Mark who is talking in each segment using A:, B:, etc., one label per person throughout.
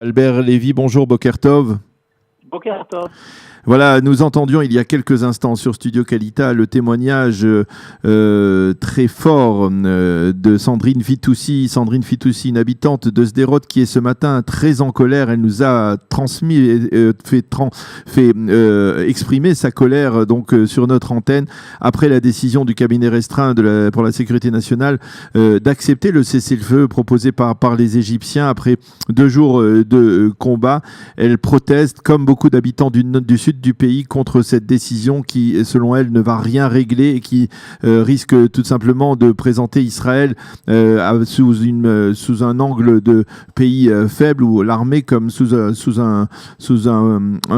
A: Albert Lévy, bonjour, Boker Tov.
B: Boker Tov.
A: Voilà, nous entendions il y a quelques instants sur Studio Kalita le témoignage très fort de Sandrine Fitoussi. Sandrine Fitoussi, une habitante de Sderot qui est ce matin très en colère. Elle nous a transmis, fait exprimer sa colère donc sur notre antenne après la décision du cabinet restreint pour la sécurité nationale d'accepter le cessez-le-feu proposé par les Égyptiens après 2 jours de combat. Elle proteste comme beaucoup d'habitants du sud du pays contre cette décision qui, selon elle, ne va rien régler et qui risque tout simplement de présenter Israël sous un angle de pays faible ou l'armée comme sous un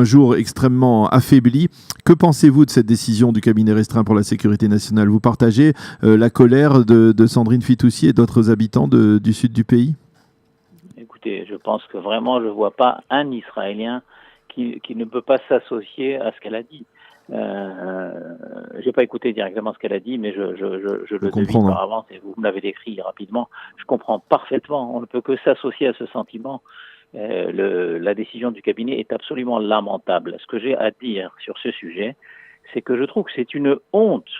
A: jour extrêmement affaibli. Que pensez-vous de cette décision du cabinet restreint pour la sécurité nationale? Vous partagez la colère de Sandrine Fitoussi et d'autres habitants du sud du pays?
B: Écoutez, je pense que vraiment, je ne vois pas un Israélien qui ne peut pas s'associer à ce qu'elle a dit. Je n'ai pas écouté directement ce qu'elle a dit, mais je le devine par avance, et vous me l'avez décrit rapidement. Je comprends parfaitement, on ne peut que s'associer à ce sentiment. La décision du cabinet est absolument lamentable. Ce que j'ai à dire sur ce sujet, c'est que je trouve que c'est une honte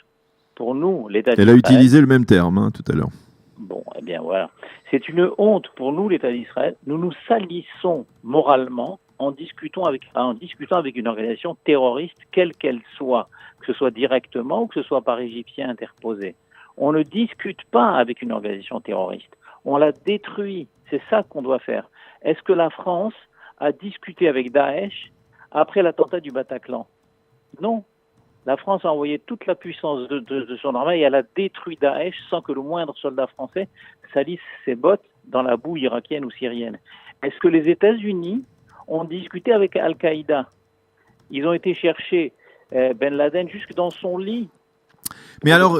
B: pour nous, l'État d'Israël.
A: Elle a utilisé le même terme tout à l'heure.
B: Bon, eh bien voilà. C'est une honte pour nous, l'État d'Israël. Nous nous salissons moralement en discutant avec une organisation terroriste, quelle qu'elle soit, que ce soit directement ou que ce soit par Égyptiens interposés. On ne discute pas avec une organisation terroriste. On la détruit. C'est ça qu'on doit faire. Est-ce que la France a discuté avec Daesh après l'attentat du Bataclan? Non. La France a envoyé toute la puissance de son armée et elle a détruit Daesh sans que le moindre soldat français salisse ses bottes dans la boue irakienne ou syrienne. Est-ce que les États-Unis ont discuté avec Al-Qaïda? Ils ont été chercher Ben Laden jusque dans son lit.
A: Mais alors,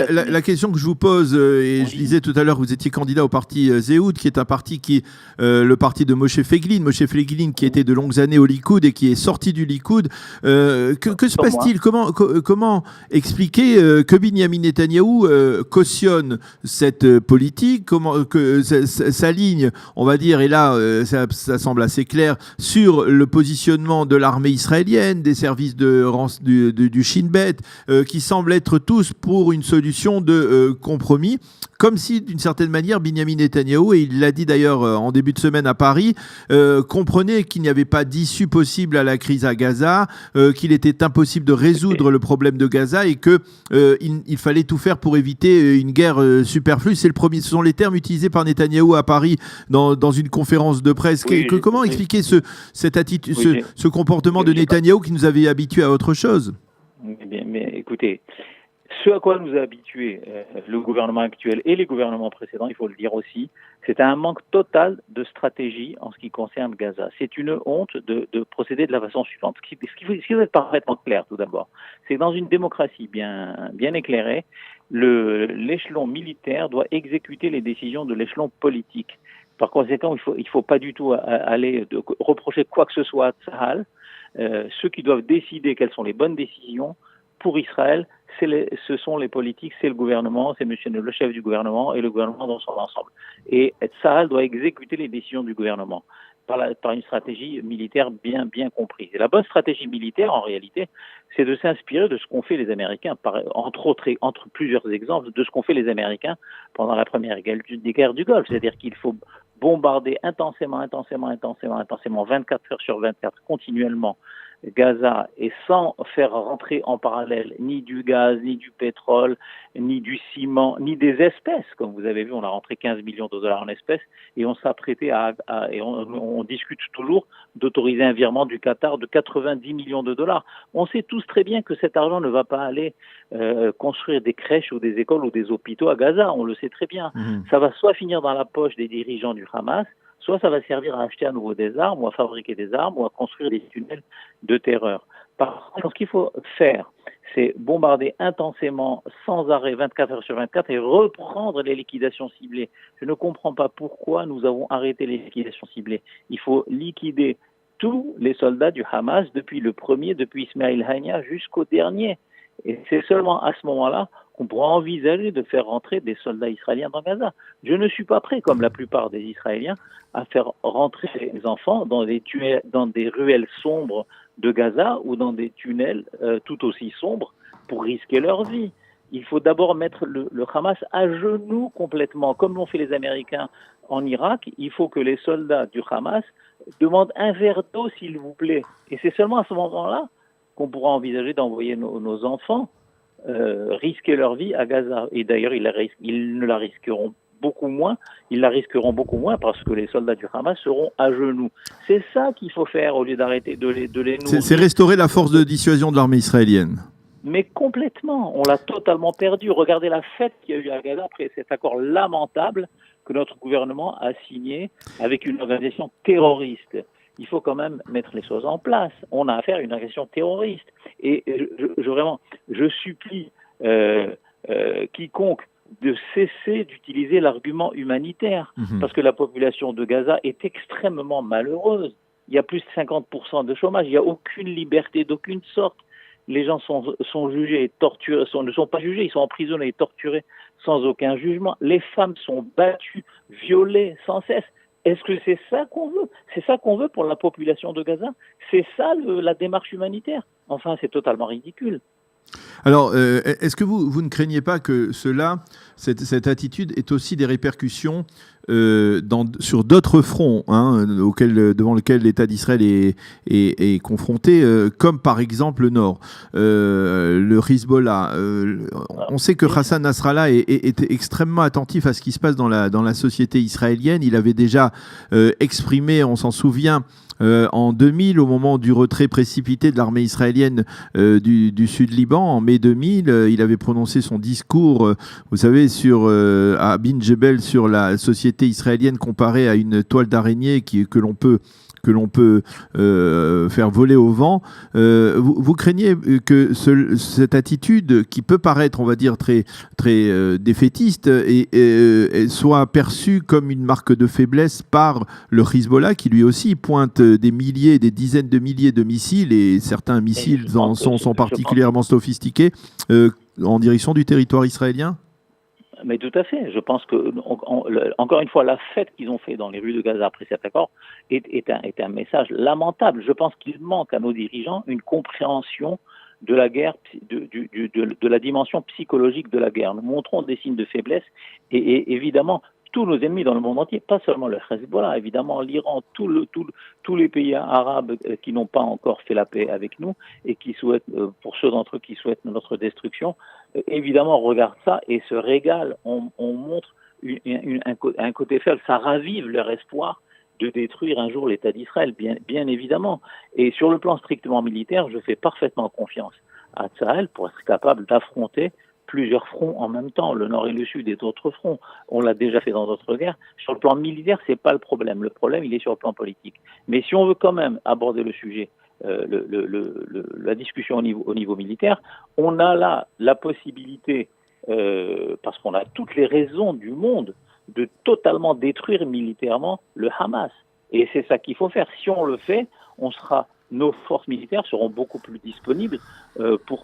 A: la question que je vous pose, et je disais tout à l'heure que vous étiez candidat au parti Zéhoud, qui est un parti qui est le parti de Moshe Feiglin. Moshe Feiglin qui était de longues années au Likoud et qui est sorti du Likoud. Que se passe-t-il? Comment expliquer que Binyamin Netanyahou cautionne cette politique? Comment que sa ligne, on va dire, et là, ça semble assez clair, sur le positionnement de l'armée israélienne, des services du Shin Bet, qui semble être tous pour une solution de compromis, comme si d'une certaine manière Binyamin Netanyahou, et il l'a dit d'ailleurs en début de semaine à Paris, comprenait qu'il n'y avait pas d'issue possible à la crise à Gaza, qu'il était impossible de résoudre le problème de Gaza et qu'il fallait tout faire pour éviter une guerre superflue. Ce sont les termes utilisés par Netanyahou à Paris dans une conférence de presse. Comment expliquer cette attitude, ce comportement de Netanyahou qui nous avait habitués à autre chose?
B: Mais écoutez, ce à quoi nous a habitués le gouvernement actuel et les gouvernements précédents, il faut le dire aussi, c'est un manque total de stratégie en ce qui concerne Gaza. C'est une honte de procéder de la façon suivante. Ce qui doit être parfaitement clair tout d'abord, c'est que dans une démocratie bien éclairée, l'échelon militaire doit exécuter les décisions de l'échelon politique. Par conséquent, il faut pas du tout aller reprocher quoi que ce soit à Tsahal. Ceux qui doivent décider quelles sont les bonnes décisions pour Israël, ce sont les politiques, c'est le gouvernement, c'est le chef du gouvernement et le gouvernement dans son ensemble. Et Tsahal doit exécuter les décisions du gouvernement par une stratégie militaire bien comprise. Et la bonne stratégie militaire, en réalité, c'est de s'inspirer de ce qu'ont fait les Américains, entre plusieurs exemples, de ce qu'ont fait les Américains pendant la première guerre du Golfe. C'est-à-dire qu'il faut bombarder intensément, 24 heures sur 24, continuellement, Gaza, et sans faire rentrer en parallèle ni du gaz, ni du pétrole, ni du ciment, ni des espèces. Comme vous avez vu, on a rentré 15 millions de dollars en espèces et on s'apprêtait et on discute toujours d'autoriser un virement du Qatar de 90 millions de dollars. On sait tous très bien que cet argent ne va pas aller construire des crèches ou des écoles ou des hôpitaux à Gaza, on le sait très bien. Ça va soit finir dans la poche des dirigeants du Hamas, soit ça va servir à acheter à nouveau des armes ou à fabriquer des armes ou à construire des tunnels de terreur. Par contre, ce qu'il faut faire, c'est bombarder intensément, sans arrêt, 24 heures sur 24 et reprendre les liquidations ciblées. Je ne comprends pas pourquoi nous avons arrêté les liquidations ciblées. Il faut liquider tous les soldats du Hamas, depuis le premier, depuis Ismail Haniyeh jusqu'au dernier. Et c'est seulement à ce moment-là qu'on pourra envisager de faire rentrer des soldats israéliens dans Gaza. Je ne suis pas prêt, comme la plupart des Israéliens, à faire rentrer les enfants dans des ruelles sombres de Gaza ou dans des tunnels tout aussi sombres pour risquer leur vie. Il faut d'abord mettre le Hamas à genoux complètement, comme l'ont fait les Américains en Irak. Il faut que les soldats du Hamas demandent un verre d'eau, s'il vous plaît. Et c'est seulement à ce moment-là qu'on pourra envisager d'envoyer nos enfants risquer leur vie à Gaza. Et d'ailleurs, ils ne la risqueront beaucoup moins. Ils la risqueront beaucoup moins parce que les soldats du Hamas seront à genoux. C'est ça qu'il faut faire au lieu d'arrêter de les nourrir.
A: C'est restaurer la force de dissuasion de l'armée israélienne.
B: Mais complètement, on l'a totalement perdu. Regardez la fête qu'il y a eu à Gaza après cet accord lamentable que notre gouvernement a signé avec une organisation terroriste. Il faut quand même mettre les choses en place. On a affaire à une organisation terroriste. Et je supplie quiconque de cesser d'utiliser l'argument humanitaire, parce que la population de Gaza est extrêmement malheureuse. Il y a plus de 50% de chômage, il n'y a aucune liberté d'aucune sorte. Les gens sont jugés et torturés, ne sont pas jugés, ils sont emprisonnés et torturés sans aucun jugement. Les femmes sont battues, violées sans cesse. Est-ce que c'est ça qu'on veut? C'est ça qu'on veut pour la population de Gaza? C'est ça la démarche humanitaire? Enfin, c'est totalement ridicule.
A: Alors, est-ce que vous ne craignez pas que cette attitude ait aussi des répercussions sur d'autres fronts devant lesquels l'État d'Israël est confronté, comme par exemple le Nord, le Hezbollah. On sait que Hassan Nasrallah est extrêmement attentif à ce qui se passe dans la société israélienne. Il avait déjà exprimé, on s'en souvient, en 2000, au moment du retrait précipité de l'armée israélienne du Sud-Liban, en mai 2000, il avait prononcé son discours, vous savez, à Bin Jebel, sur la société israélienne comparée à une toile d'araignée que l'on peut faire voler au vent. Vous craignez que cette attitude, qui peut paraître, on va dire, très, très défaitiste, soit perçue comme une marque de faiblesse par le Hezbollah, qui lui aussi pointe des dizaines de milliers de missiles, et certains missiles sont particulièrement sophistiqués, en direction du territoire israélien?
B: Mais tout à fait. Je pense que, encore une fois, la fête qu'ils ont fait dans les rues de Gaza après cet accord est un message lamentable. Je pense qu'il manque à nos dirigeants une compréhension de la guerre, de la dimension psychologique de la guerre. Nous montrons des signes de faiblesse et évidemment, tous nos ennemis dans le monde entier, pas seulement le Hezbollah, évidemment l'Iran, tous les pays arabes qui n'ont pas encore fait la paix avec nous et qui souhaitent, pour ceux d'entre eux qui souhaitent notre destruction, évidemment regardent ça et se régalent. On montre un côté faible, ça ravive leur espoir de détruire un jour l'État d'Israël, bien évidemment. Et sur le plan strictement militaire, je fais parfaitement confiance à Tsahal pour être capable d'affronter plusieurs fronts en même temps, le nord et le sud et d'autres fronts. On l'a déjà fait dans d'autres guerres. Sur le plan militaire, c'est pas le problème. Le problème, il est sur le plan politique. Mais si on veut quand même aborder le sujet, la discussion au niveau militaire, on a là la possibilité, parce qu'on a toutes les raisons du monde, de totalement détruire militairement le Hamas. Et c'est ça qu'il faut faire. Si on le fait, nos forces militaires seront beaucoup plus disponibles pour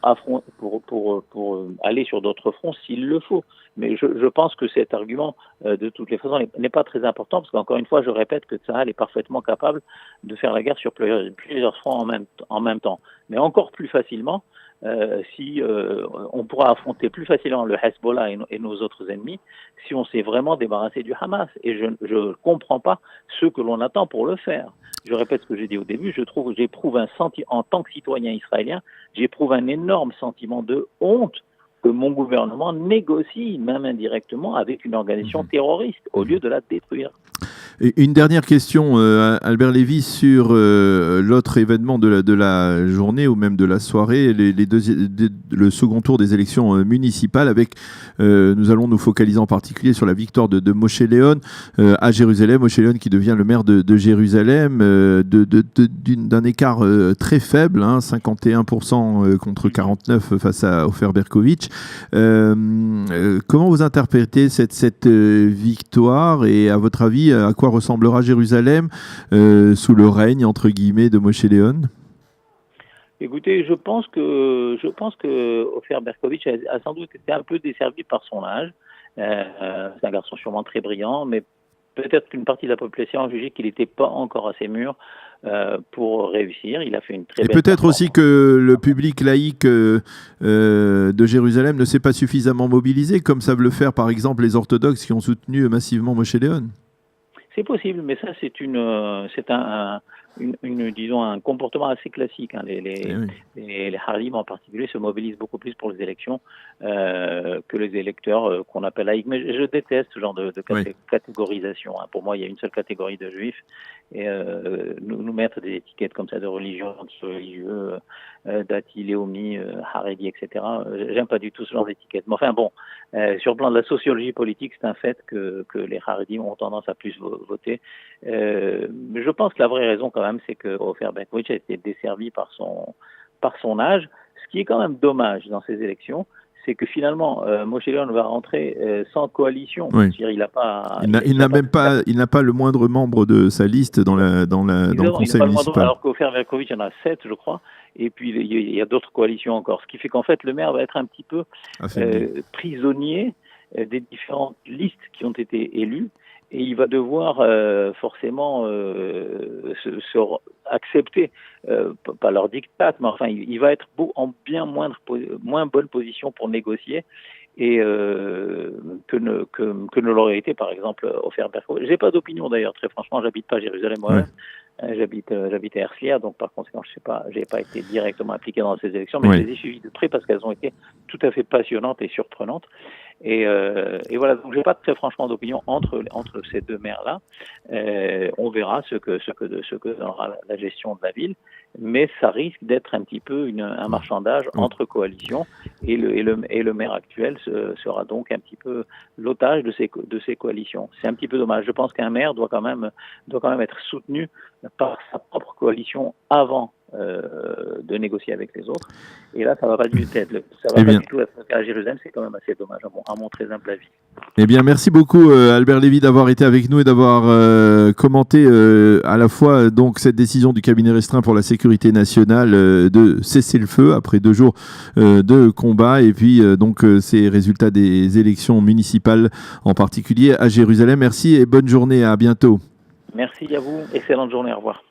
B: aller sur d'autres fronts s'il le faut. Mais je pense que cet argument, de toutes les façons, n'est pas très important, parce qu'encore une fois, je répète que Tsahal est parfaitement capable de faire la guerre sur plusieurs fronts en même temps. Mais encore plus facilement, on pourra affronter plus facilement le Hezbollah et nos autres ennemis si on s'est vraiment débarrassé du Hamas. Et je ne comprends pas ce que l'on attend pour le faire. Je répète ce que j'ai dit au début, j'éprouve en tant que citoyen israélien, j'éprouve un énorme sentiment de honte que mon gouvernement négocie, même indirectement, avec une organisation terroriste, au lieu de la détruire.
A: Une dernière question, Albert Lévy, sur l'autre événement de la journée ou même de la soirée, le second tour des élections municipales. Nous allons nous focaliser en particulier sur la victoire de Moshe Léon à Jérusalem. Moshe Léon qui devient le maire de Jérusalem d'un écart très faible, 51% contre 49% face à Ofer Berkovitch. Comment vous interprétez cette victoire, et à votre avis, à quoi ressemblera Jérusalem sous le règne, entre guillemets, de Moshe Léon?
B: Écoutez, je pense que Ofer Berkovitch a sans doute été un peu desservi par son âge. C'est un garçon sûrement très brillant, mais peut-être qu'une partie de la population a jugé qu'il n'était pas encore assez mûr pour réussir. Il a fait une très belle
A: peut-être aussi que le public laïque de Jérusalem ne s'est pas suffisamment mobilisé, comme savent le faire par exemple les orthodoxes qui ont soutenu massivement Moshe Léon.
B: C'est possible, mais ça c'est disons un comportement assez classique. Hein. Les Haradim en particulier se mobilisent beaucoup plus pour les élections que les électeurs qu'on appelle laïcs. Mais je déteste ce genre de catégorisation. Hein. Pour moi, il y a une seule catégorie de juifs et nous mettre des étiquettes comme ça de religion, de religieux, dati, léomi, haredi, etc. J'aime pas du tout ce genre d'étiquette. Mais enfin bon, sur le plan de la sociologie politique, c'est un fait que les Haradim ont tendance à plus voter. Mais je pense que la vraie raison quand même, c'est que Ofer Berkovitch a été desservi par son âge. Ce qui est quand même dommage dans ces élections, c'est que finalement Moshe Léon va rentrer sans coalition.
A: Oui.
B: Il
A: n'a pas le moindre membre de sa liste dans le conseil municipal.
B: Alors qu'Ofer Berkovitch, il y en a 7, je crois. Et puis il y a d'autres coalitions encore. Ce qui fait qu'en fait le maire va être un petit peu prisonnier des différentes listes qui ont été élues. Et il va devoir forcément accepter, pas leur diktat, mais enfin, il va être en bien moins bonne position pour négocier et que ne l'aurait été, par exemple, Ofer Berkovitch. J'ai pas d'opinion d'ailleurs, très franchement, j'habite pas à Jérusalem moi-même. J'habite à Herzliya, donc par conséquent, j'ai pas été directement impliqué dans ces élections, mais je les ai suivies de près parce qu'elles ont été tout à fait passionnantes et surprenantes. Et voilà, donc j'ai pas très franchement d'opinion entre ces deux maires-là. On verra ce que donnera la gestion de la ville, mais ça risque d'être un petit peu un marchandage entre coalitions, et le maire actuel sera donc un petit peu l'otage de ces coalitions. C'est un petit peu dommage. Je pense qu'un maire doit quand même être soutenu par sa propre coalition avant de négocier avec les autres. Et là, ça va pas du tout être le cas à Jérusalem. C'est quand même assez dommage, à mon très humble avis.
A: Eh bien, merci beaucoup Albert Lévy d'avoir été avec nous et d'avoir commenté à la fois donc cette décision du cabinet restreint pour la sécurité nationale de cesser le feu après 2 jours de combat, et puis donc ces résultats des élections municipales en particulier à Jérusalem. Merci et bonne journée, à bientôt.
B: Merci à vous, excellente journée, au revoir.